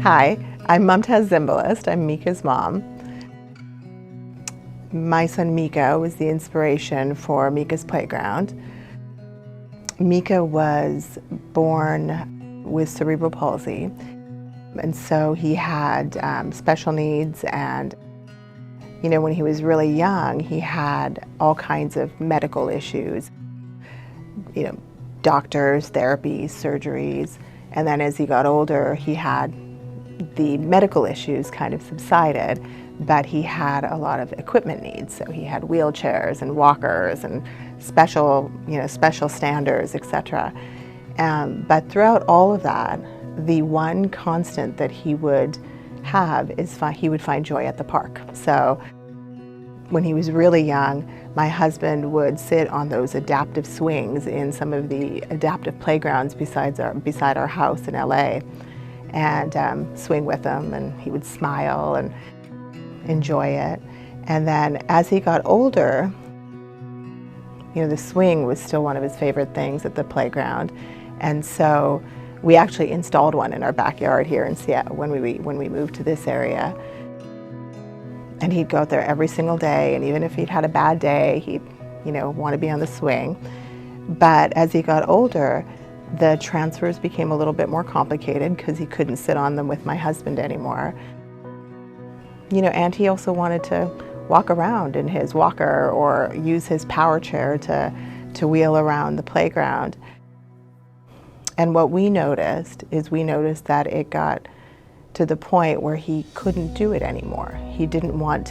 Hi, I'm Mumtaz Zimbalist. I'm Mika's mom. My son Mika was the inspiration for Mika's Playground. Mika was born with cerebral palsy, and so he had special needs, and when he was really young, he had all kinds of medical issues, doctors, therapies, surgeries, and then as he got older, he had the medical issues kind of subsided, but he had a lot of equipment needs. So he had wheelchairs and walkers and special standers, etc. But throughout all of that, the one constant that he would have is he would find joy at the park. So when he was really young, my husband would sit on those adaptive swings in some of the adaptive playgrounds beside our house in LA, and swing with him, and he would smile and enjoy it. And then as he got older, the swing was still one of his favorite things at the playground, and so we actually installed one in our backyard here in Seattle when we moved to this area. And he'd go out there every single day, and even if he'd had a bad day, he'd want to be on the swing. But as he got older, the transfers became a little bit more complicated because he couldn't sit on them with my husband anymore. And he also wanted to walk around in his walker or use his power chair to wheel around the playground. And what we noticed that it got to the point where he couldn't do it anymore. He didn't want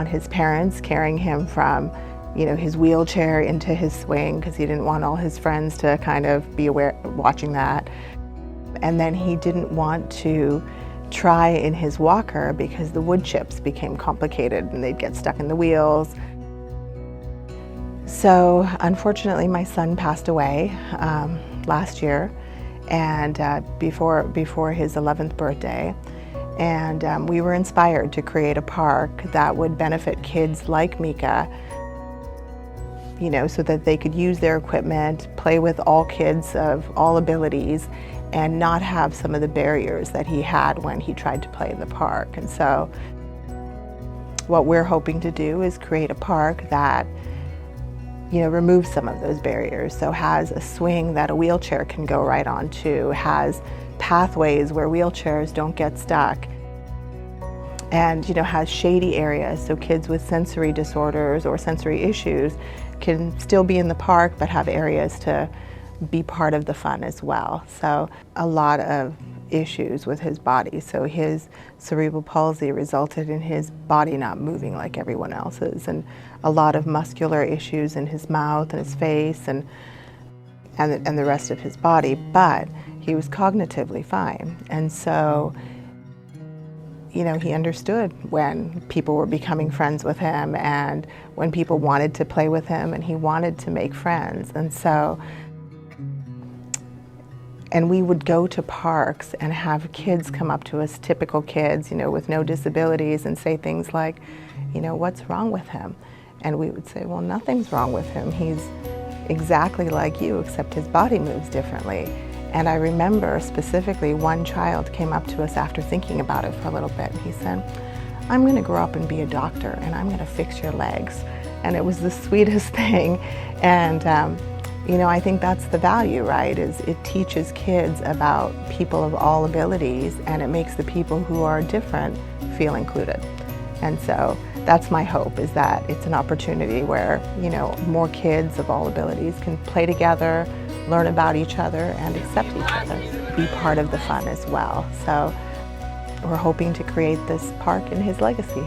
his parents carrying him from his wheelchair into his swing, because he didn't want all his friends to kind of be watching that. And then he didn't want to try in his walker because the wood chips became complicated and they'd get stuck in the wheels. So unfortunately, my son passed away last year, and before his 11th birthday. And we were inspired to create a park that would benefit kids like Mika, so that they could use their equipment, play with all kids of all abilities, and not have some of the barriers that he had when he tried to play in the park. And so what we're hoping to do is create a park that removes some of those barriers. So has a swing that a wheelchair can go right onto, has pathways where wheelchairs don't get stuck, and has shady areas so kids with sensory disorders or sensory issues can still be in the park but have areas to be part of the fun as well. So a lot of issues with his body. So his cerebral palsy resulted in his body not moving like everyone else's, and a lot of muscular issues in his mouth and his face and the rest of his body, but he was cognitively fine. And so he understood when people were becoming friends with him and when people wanted to play with him, and he wanted to make friends. And we would go to parks and have kids come up to us, typical kids, with no disabilities, and say things like, what's wrong with him? And we would say, well, nothing's wrong with him. He's exactly like you, except his body moves differently. And I remember specifically one child came up to us after thinking about it for a little bit, and he said, I'm going to grow up and be a doctor, and I'm going to fix your legs. And it was the sweetest thing. And I think that's the value, right? Is it teaches kids about people of all abilities, and it makes the people who are different feel included. And so that's my hope, is that it's an opportunity where, more kids of all abilities can play together, learn about each other, and accept each other, be part of the fun as well. So we're hoping to create this park in his legacy.